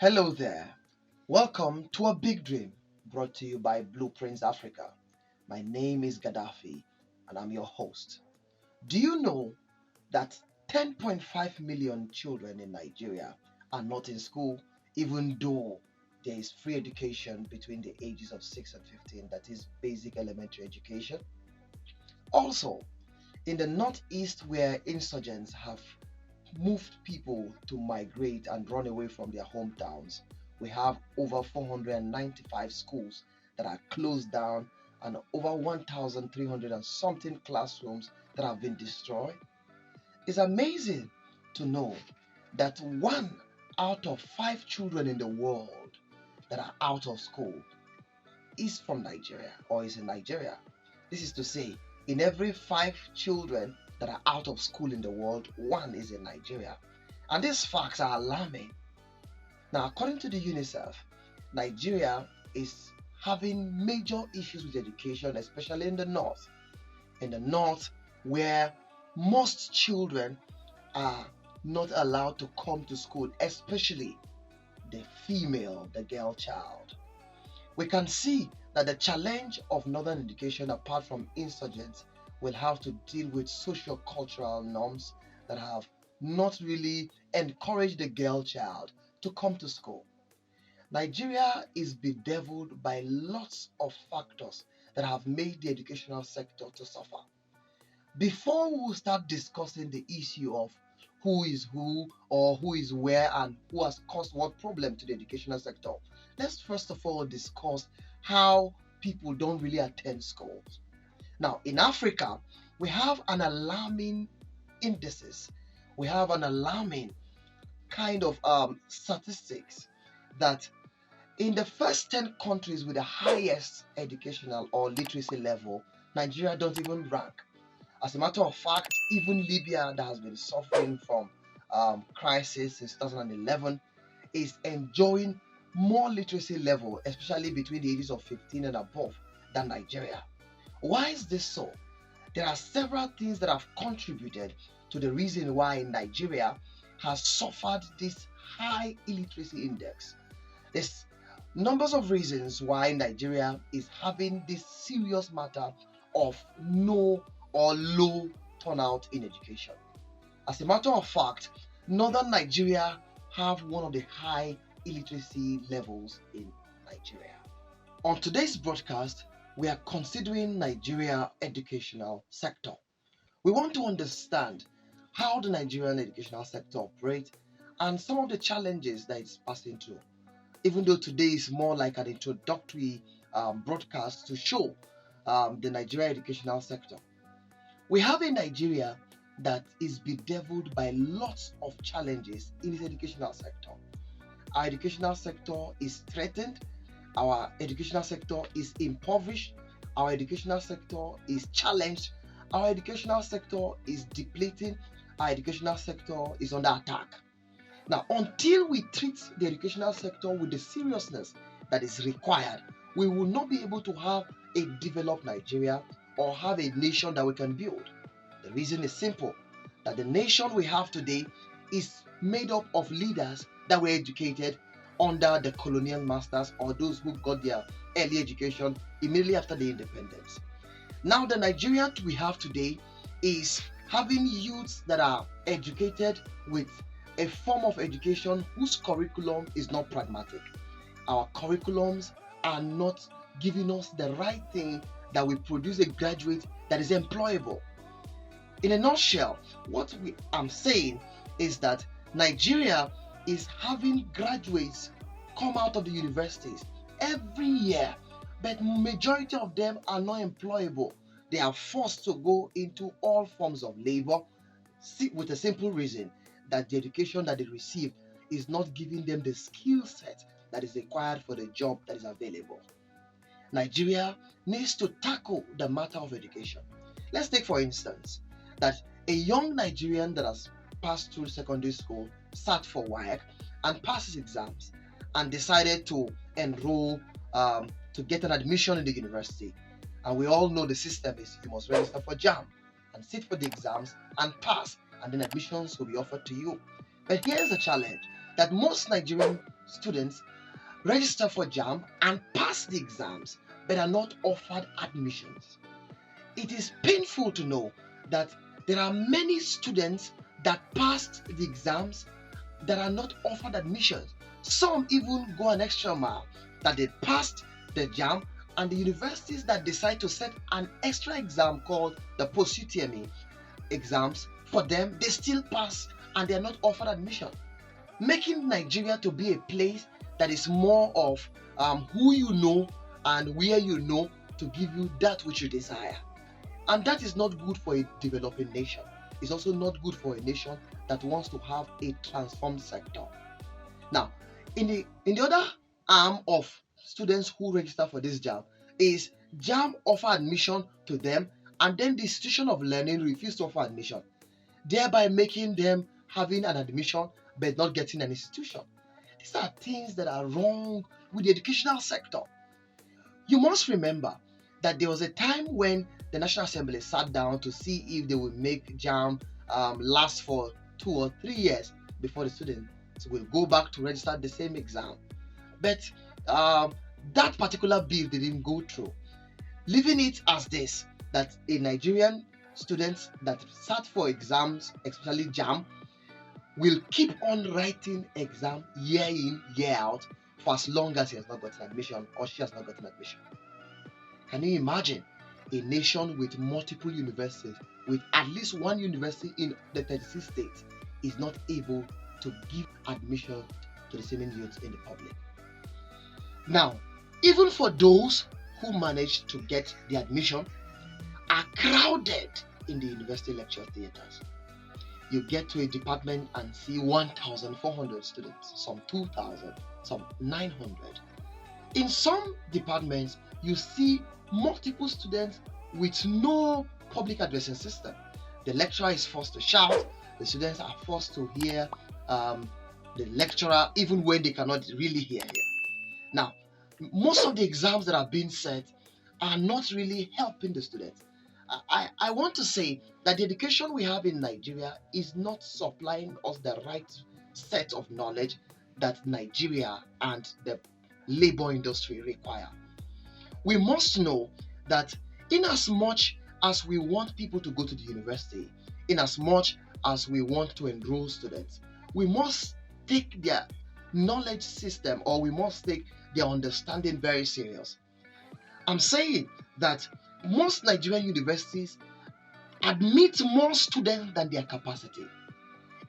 Hello there. Welcome to A Big Dream, brought to you by Blueprints Africa. My name is Gaddafi, and I'm your host. Do you know that 10.5 million children in Nigeria are not in school, even though there is free education between the ages of 6 and 15, that is basic elementary education? Also, in the northeast, where insurgents have moved people to migrate and run away from their hometowns, we have over 495 schools that are closed down and over 1,300 and something classrooms that have been destroyed. It's amazing to know that 1 out of 5 children in the world that are out of school is from Nigeria or is in Nigeria. This is to say, in every 5 children that are out of school in the world, one is in Nigeria. And these facts are alarming. Now, according to the UNICEF, Nigeria is having major issues with education, especially in the north. In the north, where most children are not allowed to come to school, especially the girl child. We can see that the challenge of northern education, apart from insurgents, will have to deal with socio-cultural norms that have not really encouraged the girl child to come to school. Nigeria is bedeviled by lots of factors that have made the educational sector to suffer. Before we start discussing the issue of who is who or who is where and who has caused what problem to the educational sector, let's first of all discuss how people don't really attend schools. Now, in Africa, we have an alarming indices. We have an alarming kind of statistics that in the first 10 countries with the highest educational or literacy level, Nigeria don't even rank. As a matter of fact, even Libya, that has been suffering from crisis since 2011, is enjoying more literacy level, especially between the ages of 15 and above, than Nigeria. Why is this so? There are several things that have contributed to the reason why Nigeria has suffered this high illiteracy index. There's numbers of reasons why Nigeria is having this serious matter of no or low turnout in education. As a matter of fact, northern Nigeria have one of the high illiteracy levels in Nigeria. On today's broadcast, we are considering Nigeria educational sector. We want to understand how the Nigerian educational sector operates and some of the challenges that it's passing through. Even though today is more like an introductory broadcast to show the Nigerian educational sector. We have a Nigeria that is bedeviled by lots of challenges in its educational sector. Our educational sector is threatened. Our educational sector is impoverished. Our educational sector is challenged. Our educational sector is depleting. Our educational sector is under attack. Now, until we treat the educational sector with the seriousness that is required, we will not be able to have a developed Nigeria or have a nation that we can build. The reason is simple, that the nation we have today is made up of leaders that were educated under the colonial masters or those who got their early education immediately after the independence. Now, the Nigeria we have today is having youths that are educated with a form of education whose curriculum is not pragmatic. Our curriculums are not giving us the right thing that will produce a graduate that is employable. In a nutshell, what I'm saying is that Nigeria is having graduates come out of the universities every year, but majority of them are not employable. They are forced to go into all forms of labor with a simple reason that the education that they receive is not giving them the skill set that is required for the job that is available. Nigeria needs to tackle the matter of education. Let's take, for instance, that a young Nigerian that has passed through secondary school, sat for WAEC and passed his exams and decided to enroll to get an admission in the university. And we all know the system is you must register for JAM and sit for the exams and pass, and then admissions will be offered to you. But here's the challenge, that most Nigerian students register for JAM and pass the exams but are not offered admissions. It is painful to know that there are many students that passed the exams that are not offered admissions. Some even go an extra mile, that they passed the JAM, and the universities that decide to set an extra exam called the post-UTME exams for them, they still pass and they are not offered admission, making Nigeria to be a place that is more of who you know and where you know to give you that which you desire. And that is not good for a developing nation. It's also not good for a nation that wants to have a transformed sector. Now, in the other arm of students who register for this JAM is JAM offer admission to them, and then the institution of learning refuse to offer admission, thereby making them having an admission but not getting an institution. These are things that are wrong with the educational sector. You must remember that there was a time when the National Assembly sat down to see if they would make JAM last for 2 or 3 years before the students will go back to register the same exam. But that particular bill didn't go through, leaving it as this, that a Nigerian student that sat for exams, especially JAM, will keep on writing exam year in, year out for as long as he has not gotten admission or she has not gotten admission. Can you imagine a nation with multiple universities, with at least one university in the 36 states, is not able to give admission to the same youths in the public? Now, even for those who manage to get the admission, are crowded in the university lecture theaters. You get to a department and see 1,400 students, some 2,000, some 900. In some departments, you see multiple students with no public addressing system. The lecturer is forced to shout, the students are forced to hear the lecturer even when they cannot really hear him. Now, most of the exams that are being set are not really helping the students. I want to say that the education we have in Nigeria is not supplying us the right set of knowledge that Nigeria and the labor industry require. We must know that in as much as we want people to go to the university, in as much as we want to enroll students, we must take their knowledge system, or we must take their understanding very serious. I'm saying that most Nigerian universities admit more students than their capacity.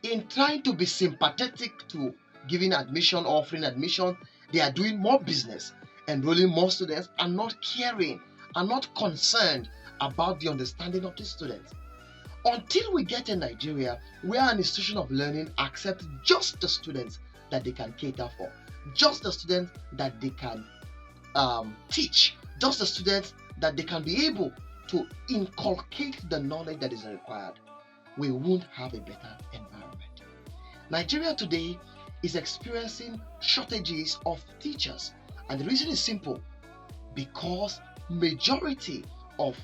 In trying to be sympathetic to giving admission, offering admission, they are doing more business, enrolling more students, and not caring, and not concerned about the understanding of the students. Until we get in Nigeria where an institution of learning accepts just the students that they can cater for, just the students that they can teach, just the students that they can be able to inculcate the knowledge that is required, we won't have a better environment. Nigeria today is experiencing shortages of teachers, and the reason is simple: because majority of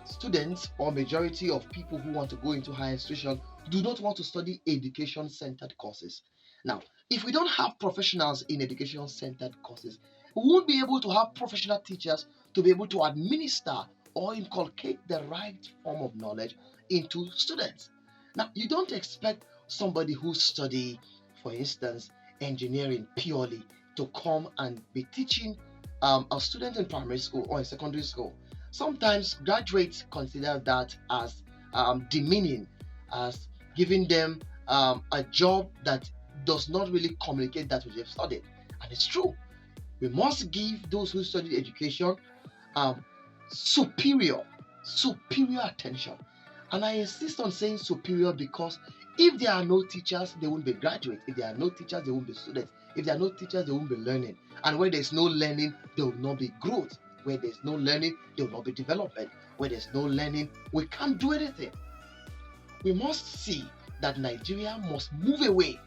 students or majority of people who want to go into higher institutions do not want to study education-centered courses. Now, if we don't have professionals in education-centered courses, we won't be able to have professional teachers to be able to administer or inculcate the right form of knowledge into students. Now, you don't expect somebody who study, for instance, engineering purely to come and be teaching a student in primary school or in secondary school. Sometimes graduates consider that as demeaning, as giving them a job that does not really communicate that which they've studied. And it's true. We must give those who study education superior attention. And I insist on saying superior because if there are no teachers, there won't be graduates. If there are no teachers, there won't be students. If there are no teachers, there won't be learning. And where there's no learning, there will not be growth. Where there's no learning, there will not be development. Where there's no learning, we can't do anything. We must see that Nigeria must move away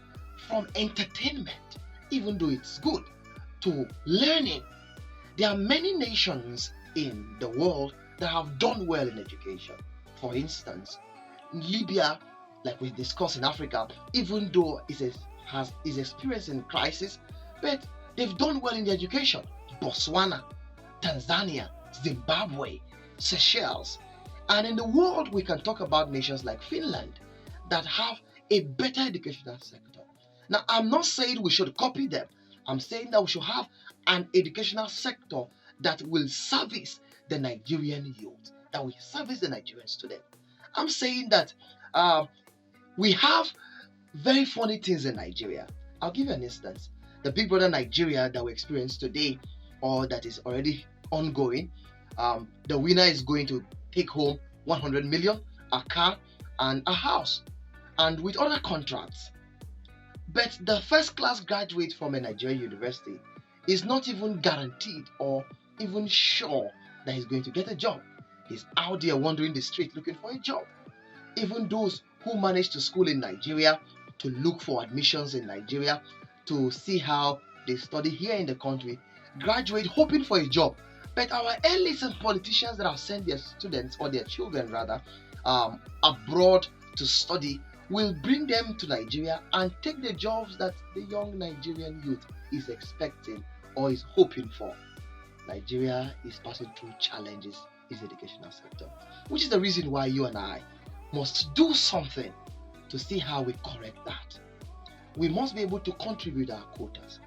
from entertainment, even though it's good, to learning. There are many nations in the world that have done well in education. For instance, Libya, like we discussed in Africa, even though it's a is experiencing crisis, but they've done well in their education. Botswana, Tanzania, Zimbabwe, Seychelles. And in the world, we can talk about nations like Finland that have a better educational sector. Now, I'm not saying we should copy them. I'm saying that we should have an educational sector that will service the Nigerian youth, that will service the Nigerian student. I'm saying that we have very funny things in Nigeria. I'll give you an instance. The Big Brother Nigeria that we experience today, or that is already ongoing, the winner is going to take home 100 million, a car, and a house, and with other contracts. But the first class graduate from a Nigerian university is not even guaranteed or even sure that he's going to get a job. He's out there wandering the street looking for a job. Even those who manage to school in Nigeria, to look for admissions in Nigeria, to see how they study here in the country, graduate hoping for a job. But our elites and politicians that have sent their students, or their children rather, abroad to study, will bring them to Nigeria and take the jobs that the young Nigerian youth is expecting or is hoping for. Nigeria is passing through challenges in the educational sector, which is the reason why you and I must do something to see how we correct that. We must be able to contribute our quotas.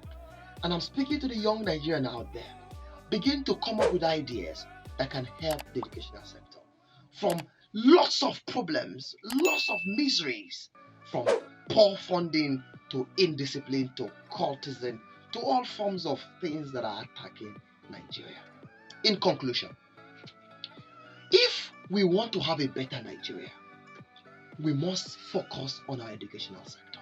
And I'm speaking to the young Nigerian out there. Begin to come up with ideas that can help the educational sector. From lots of problems, lots of miseries, from poor funding to indiscipline to cultism to all forms of things that are attacking Nigeria. In conclusion, if we want to have a better Nigeria, we must focus on our educational sector.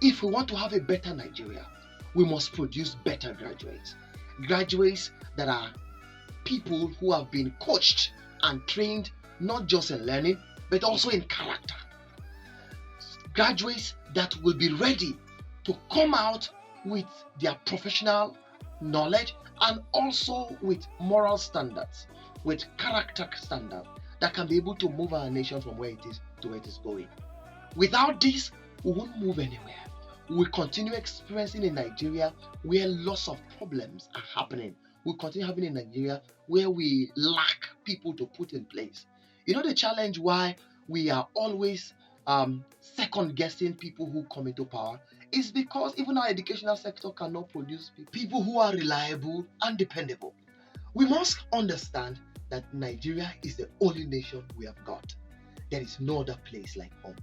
If we want to have a better Nigeria, we must produce better graduates. Graduates that are people who have been coached and trained not just in learning, but also in character. Graduates that will be ready to come out with their professional knowledge and also with moral standards, with character standards that can be able to move our nation from where it is to where it is going. Without this, we won't move anywhere. We continue experiencing in Nigeria where lots of problems are happening. We continue having in Nigeria where we lack people to put in place. You know the challenge why we are always second guessing people who come into power is because even our educational sector cannot produce people who are reliable and dependable. We must understand that Nigeria is the only nation we have got. There is no other place like home.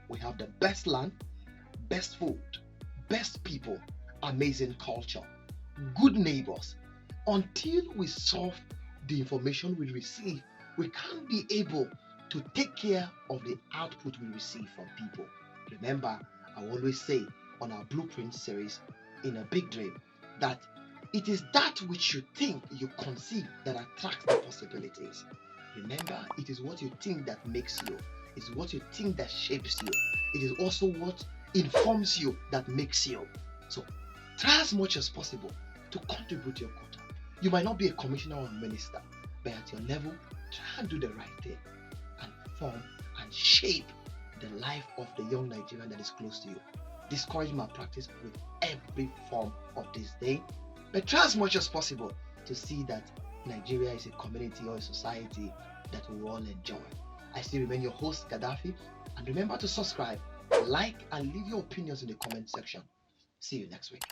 We have the best land, best food, best people, amazing culture, good neighbors. Until we solve the information we receive, we can't be able to take care of the output we receive from people. Remember, I always say on our Blueprint series, In a Big Dream, that it is that which you think you conceive that attracts the possibilities. Remember, it is what you think that makes you. It is what you think that shapes you. It is also what informs you that makes you. So try as much as possible to contribute your quota. You might not be a commissioner or a minister, but at your level, try and do the right thing and form and shape the life of the young Nigerian that is close to you. Discourage malpractice with every form of this day, but try as much as possible to see that Nigeria is a community or a society that we all enjoy. I still remain your host, Gaddafi, and remember to subscribe, like, and leave your opinions in the comment section. See you next week.